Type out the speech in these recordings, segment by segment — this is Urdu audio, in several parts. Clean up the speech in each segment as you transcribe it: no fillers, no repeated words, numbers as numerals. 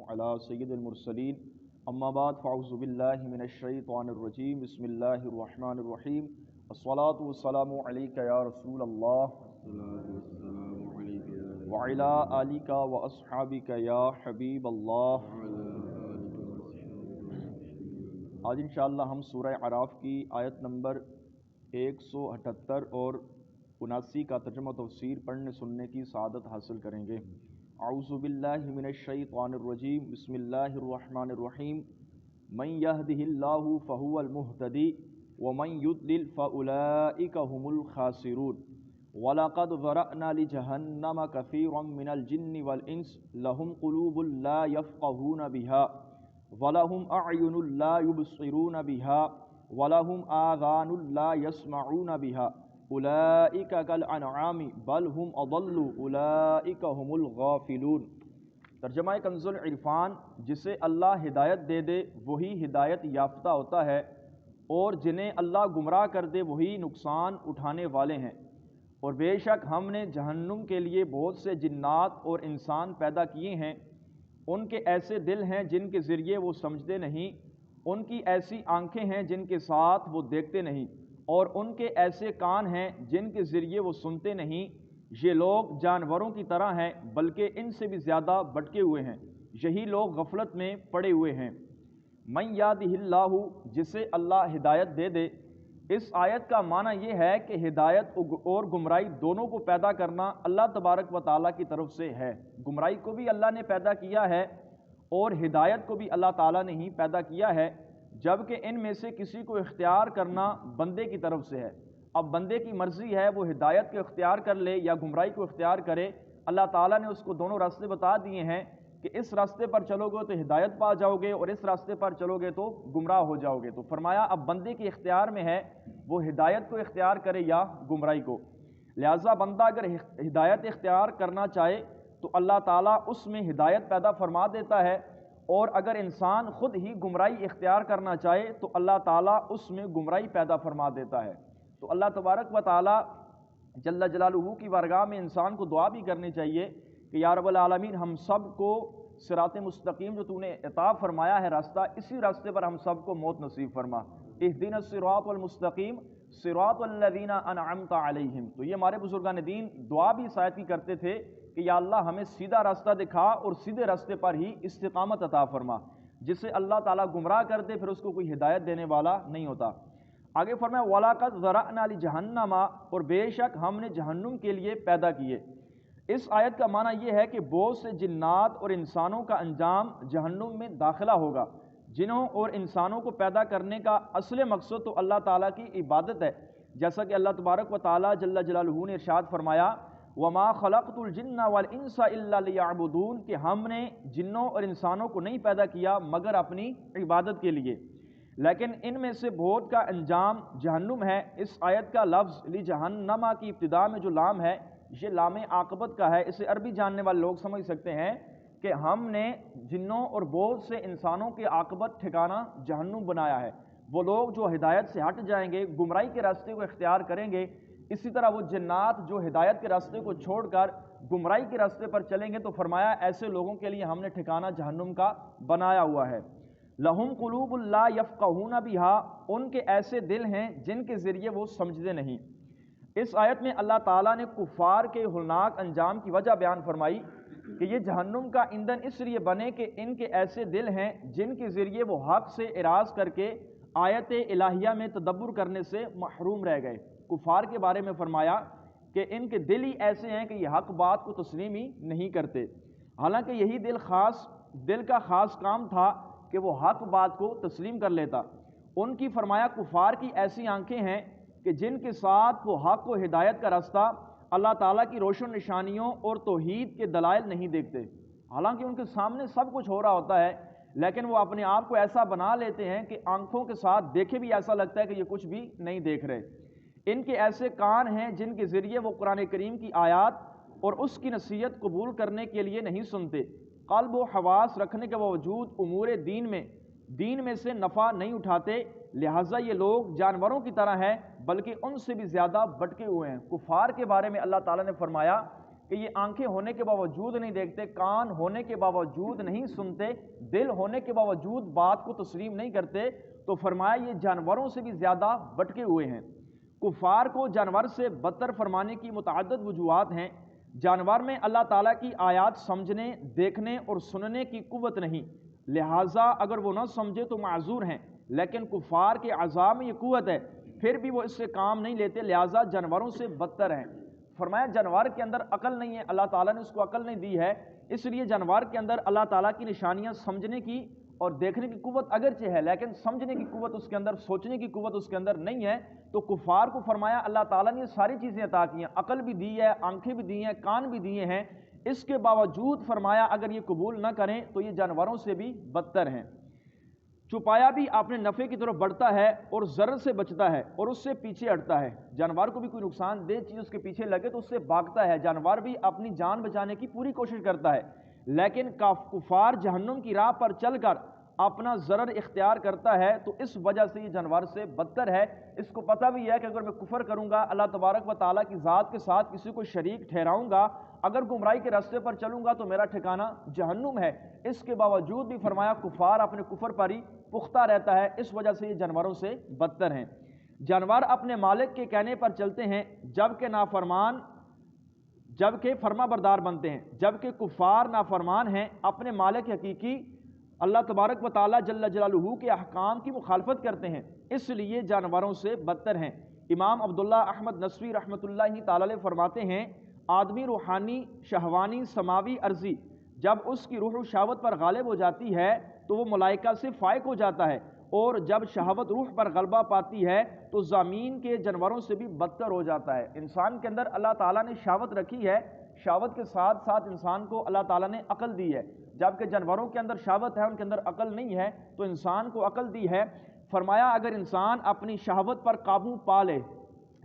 علی سید المرسلین اما بعد فاعوذ باللہ من الشیطان الرجیم بسم اللہ الرحمن الرحیم الصلاۃ والسلام علیک یا رسول اللہ وعلی آلک واصحابک یا حبیب اللہ۔ آج انشاءاللہ ہم سورہ اعراف کی آیت نمبر 178 اور 79 کا ترجمہ و تفسیر پڑھنے سننے کی سعادت حاصل کریں گے۔ اعوذ باللہ من الشیطان الرجیم بسم اللہ الرحمن الرحیم من یہدہ اللہ فہو المہتدی ومن یضلل فاولئک هم الخاسرون وَلَقَدْ ذَرَأْنَا لِجَهَنَّمَ كَثِيرًا مِنَ الْجِنِّ وَالْإِنسِ لَهُمْ قُلُوبٌ لَا يَفْقَهُونَ بِهَا وَلَهُمْ أَعْيُنٌ لَا يُبْصِرُونَ بِهَا وَلَهُمْ آذَانٌ لَا يَسْمَعُونَ بِهَا أُولَئِكَ كَالْأَنْعَامِ بَلْ هُمْ أَضَلُّ أُولَئِكَ هُمُ الْغَافِلُونَ۔ ترجمہ کنز العرفان، جسے اللہ ہدایت دے دے وہی ہدایت یافتہ ہوتا ہے، اور جنہیں اللہ گمراہ کر دے وہی نقصان اٹھانے والے ہیں۔ اور بے شک ہم نے جہنم کے لیے بہت سے جنات اور انسان پیدا کیے ہیں، ان کے ایسے دل ہیں جن کے ذریعے وہ سمجھتے نہیں، ان کی ایسی آنکھیں ہیں جن کے ساتھ وہ دیکھتے نہیں، اور ان کے ایسے کان ہیں جن کے ذریعے وہ سنتے نہیں۔ یہ لوگ جانوروں کی طرح ہیں بلکہ ان سے بھی زیادہ بھٹکے ہوئے ہیں، یہی لوگ غفلت میں پڑے ہوئے ہیں۔ من یہدہ اللہ، جسے اللہ ہدایت دے دے۔ اس آیت کا معنی یہ ہے کہ ہدایت اور گمراہی دونوں کو پیدا کرنا اللہ تبارک و تعالیٰ کی طرف سے ہے۔ گمراہی کو بھی اللہ نے پیدا کیا ہے اور ہدایت کو بھی اللہ تعالیٰ نے ہی پیدا کیا ہے، جبکہ ان میں سے کسی کو اختیار کرنا بندے کی طرف سے ہے۔ اب بندے کی مرضی ہے وہ ہدایت کو اختیار کر لے یا گمراہی کو اختیار کرے۔ اللہ تعالیٰ نے اس کو دونوں راستے بتا دیے ہیں کہ اس راستے پر چلو گے تو ہدایت پا جاؤ گے اور اس راستے پر چلو گے تو گمراہ ہو جاؤ گے۔ تو فرمایا اب بندے کے اختیار میں ہے وہ ہدایت کو اختیار کرے یا گمراہی کو۔ لہٰذا بندہ اگر ہدایت اختیار کرنا چاہے تو اللہ تعالیٰ اس میں ہدایت پیدا فرما دیتا ہے، اور اگر انسان خود ہی گمراہی اختیار کرنا چاہے تو اللہ تعالیٰ اس میں گمراہی پیدا فرما دیتا ہے۔ تو اللہ تبارک و تعالیٰ جل جلالہ کی بارگاہ میں انسان کو دعا بھی کرنی چاہیے کہ یا رب العالمین ہم سب کو صراط مستقیم جو تو نے عطا فرمایا ہے راستہ، اسی راستے پر ہم سب کو موت نصیب فرما۔ اہدنا الصراط المستقیم صراط الذین انعمت علیہم۔ تو یہ ہمارے بزرگان دین دعا بھی اس آیت کی کرتے تھے کہ یا اللہ ہمیں سیدھا راستہ دکھا اور سیدھے راستے پر ہی استقامت عطا فرما۔ جسے اللہ تعالیٰ گمراہ کر دے پھر اس کو کوئی ہدایت دینے والا نہیں ہوتا۔ آگے فرمایا وَلَقَدْ ذَرَأْنَا لِجَهَنَّمَ، اور بے شک ہم نے جہنم کے لیے پیدا کیے۔ اس آیت کا معنی یہ ہے کہ بہت سے جنات اور انسانوں کا انجام جہنم میں داخلہ ہوگا۔ جنوں اور انسانوں کو پیدا کرنے کا اصل مقصد تو اللہ تعالیٰ کی عبادت ہے، جیسا کہ اللہ تبارک و تعالیٰ جل جلالہ نے ارشاد فرمایا وَمَا خَلَقْتُ الْجِنَّ وَالْإِنسَ إِلَّا لِيَعْبُدُونَ، کہ ہم نے جنوں اور انسانوں کو نہیں پیدا کیا مگر اپنی عبادت کے لیے۔ لیکن ان میں سے بہت کا انجام جہنم ہے۔ اس آیت کا لفظ لِجَهَنَّمَ کی ابتدا میں جو لام ہے یہ لام عاقبت کا ہے۔ اسے عربی جاننے والے لوگ سمجھ سکتے ہیں کہ ہم نے جنوں اور بہت سے انسانوں کے عاقبت ٹھکانہ جہنم بنایا ہے۔ وہ لوگ جو ہدایت سے ہٹ جائیں گے، گمراہی کے راستے کو اختیار کریں گے، اسی طرح وہ جنات جو ہدایت کے راستے کو چھوڑ کر گمراہی کے راستے پر چلیں گے، تو فرمایا ایسے لوگوں کے لیے ہم نے ٹھکانہ جہنم کا بنایا ہوا ہے۔ لہم قلوب لا یفقہون بہا، ان کے ایسے دل ہیں جن کے ذریعے وہ سمجھتے نہیں۔ اس آیت میں اللہ تعالیٰ نے کفار کے ہولناک انجام کی وجہ بیان فرمائی کہ یہ جہنم کا ایندھن اس لیے بنے کہ ان کے ایسے دل ہیں جن کے ذریعے وہ حق سے اعراض کر کے آیت الہیہ میں تدبر کرنے سے محروم رہ گئے۔ کفار کے بارے میں فرمایا کہ ان کے دل ہی ایسے ہیں کہ یہ حق بات کو تسلیم ہی نہیں کرتے، حالانکہ یہی دل کا خاص کام تھا کہ وہ حق بات کو تسلیم کر لیتا۔ ان کی فرمایا کفار کی ایسی آنکھیں ہیں کہ جن کے ساتھ وہ حق و ہدایت کا راستہ، اللہ تعالیٰ کی روشن نشانیوں اور توحید کے دلائل نہیں دیکھتے، حالانکہ ان کے سامنے سب کچھ ہو رہا ہوتا ہے، لیکن وہ اپنے آپ کو ایسا بنا لیتے ہیں کہ آنکھوں کے ساتھ دیکھے بھی ایسا لگتا ہے کہ یہ کچھ بھی نہیں دیکھ رہے۔ ان کے ایسے کان ہیں جن کے ذریعے وہ قرآن کریم کی آیات اور اس کی نصیحت قبول کرنے کے لیے نہیں سنتے، قلب و حواس رکھنے کے باوجود امور دین میں سے نفع نہیں اٹھاتے، لہٰذا یہ لوگ جانوروں کی طرح ہیں بلکہ ان سے بھی زیادہ بھٹکے ہوئے ہیں۔ کفار کے بارے میں اللہ تعالیٰ نے فرمایا کہ یہ آنکھیں ہونے کے باوجود نہیں دیکھتے، کان ہونے کے باوجود نہیں سنتے، دل ہونے کے باوجود بات کو تسلیم نہیں کرتے، تو فرمایا یہ جانوروں سے بھی زیادہ بٹکے ہوئے ہیں۔ کفار کو جانور سے بدتر فرمانے کی متعدد وجوہات ہیں۔ جانور میں اللہ تعالیٰ کی آیات سمجھنے، دیکھنے اور سننے کی قوت نہیں، لہٰذا اگر وہ نہ سمجھے تو معذور ہیں، لیکن کفار کے عذاب میں یہ قوت ہے، پھر بھی وہ اس سے کام نہیں لیتے، لہٰذا جانوروں سے بدتر ہیں۔ فرمایا جانور کے اندر عقل نہیں ہے، اللہ تعالیٰ نے اس کو عقل نہیں دی ہے، اس لیے جانور کے اندر اللہ تعالیٰ کی نشانیاں سمجھنے کی اور دیکھنے کی قوت اگرچہ ہے، لیکن سمجھنے کی قوت اس کے اندر، سوچنے کی قوت اس کے اندر نہیں ہے۔ تو کفار کو فرمایا اللہ تعالیٰ نے یہ ساری چیزیں عطا کی ہیں، عقل بھی دی ہے، آنکھیں بھی دی ہیں، کان بھی دیے ہیں، اس کے باوجود فرمایا اگر یہ قبول نہ کریں تو یہ جانوروں سے بھی بدتر ہیں۔ چھپایا بھی اپنے نفع کی طرف بڑھتا ہے اور ضرر سے بچتا ہے اور اس سے پیچھے ہٹتا ہے۔ جانور کو بھی کوئی نقصان دہ چیز اس کے پیچھے لگے تو اس سے بھاگتا ہے، جانور بھی اپنی جان بچانے کی پوری کوشش کرتا ہے، لیکن کفار جہنم کی راہ پر چل کر اپنا ضرر اختیار کرتا ہے، تو اس وجہ سے یہ جانور سے بدتر ہے۔ اس کو پتہ بھی ہے کہ اگر میں کفر کروں گا، اللہ تبارک و تعالیٰ کی ذات کے ساتھ کسی کو شریک ٹھہراؤں گا، اگر گمراہی کے راستے پر چلوں گا تو میرا ٹھکانہ جہنم ہے، اس کے باوجود بھی فرمایا کفار اپنے کفر پر ہی پختہ رہتا ہے، اس وجہ سے یہ جانوروں سے بدتر ہیں۔ جانور اپنے مالک کے کہنے پر چلتے ہیں جبکہ فرما بردار بنتے ہیں، جبکہ کفار نافرمان ہیں، اپنے مالک حقیقی اللہ تبارک و تعالیٰ جل جلالہ کے احکام کی مخالفت کرتے ہیں، اس لیے جانوروں سے بدتر ہیں۔ امام عبداللہ احمد نصوی رحمۃ اللہ تعالی علیہ فرماتے ہیں، آدمی روحانی، شہوانی، سماوی، ارضی جب اس کی روح و شہوت پر غالب ہو جاتی ہے تو وہ ملائکہ سے فائق ہو جاتا ہے، اور جب شہوت روح پر غلبہ پاتی ہے تو زمین کے جانوروں سے بھی بدتر ہو جاتا ہے۔ انسان کے اندر اللہ تعالیٰ نے شہوت رکھی ہے، شہوت کے ساتھ ساتھ انسان کو اللہ تعالیٰ نے عقل دی ہے، جبکہ جانوروں کے اندر شہوت ہے، ان کے اندر عقل نہیں ہے، تو انسان کو عقل دی ہے۔ فرمایا اگر انسان اپنی شہوت پر قابو پا لے،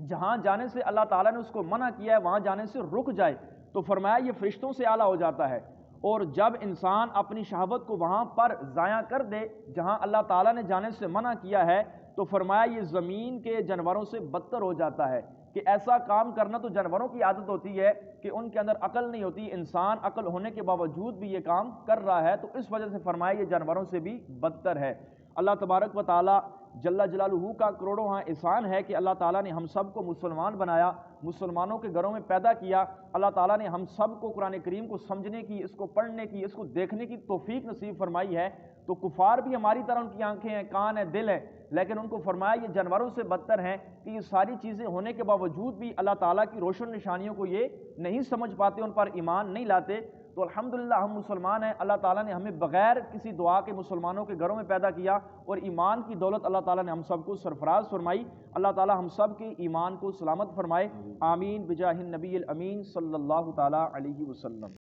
جہاں جانے سے اللہ تعالیٰ نے اس کو منع کیا ہے وہاں جانے سے رک جائے، تو فرمایا یہ فرشتوں سے اعلیٰ ہو جاتا ہے، اور جب انسان اپنی شہوت کو وہاں پر ضائع کر دے جہاں اللہ تعالیٰ نے جانے سے منع کیا ہے، تو فرمایا یہ زمین کے جانوروں سے بدتر ہو جاتا ہے۔ کہ ایسا کام کرنا تو جانوروں کی عادت ہوتی ہے کہ ان کے اندر عقل نہیں ہوتی، انسان عقل ہونے کے باوجود بھی یہ کام کر رہا ہے، تو اس وجہ سے فرمایا یہ جانوروں سے بھی بدتر ہے۔ اللہ تبارک و تعالیٰ جل جلالہ کا کروڑوں احسان ہے کہ اللہ تعالیٰ نے ہم سب کو مسلمان بنایا، مسلمانوں کے گھروں میں پیدا کیا، اللہ تعالیٰ نے ہم سب کو قرآن کریم کو سمجھنے کی، اس کو پڑھنے کی، اس کو دیکھنے کی توفیق نصیب فرمائی ہے۔ تو کفار بھی ہماری طرح، ان کی آنکھیں ہیں، کان ہیں، دل ہے، لیکن ان کو فرمایا یہ جانوروں سے بدتر ہیں کہ یہ ساری چیزیں ہونے کے باوجود بھی اللہ تعالیٰ کی روشن نشانیوں کو یہ نہیں سمجھ پاتے، ان پر ایمان نہیں لاتے۔ تو الحمدللہ ہم مسلمان ہیں، اللہ تعالیٰ نے ہمیں بغیر کسی دعا کے مسلمانوں کے گھروں میں پیدا کیا، اور ایمان کی دولت اللہ تعالیٰ نے ہم سب کو سرفراز فرمائی۔ اللہ تعالیٰ ہم سب کے ایمان کو سلامت فرمائے، آمین بجاہ النبی الامین صلی اللہ تعالیٰ علیہ وسلم۔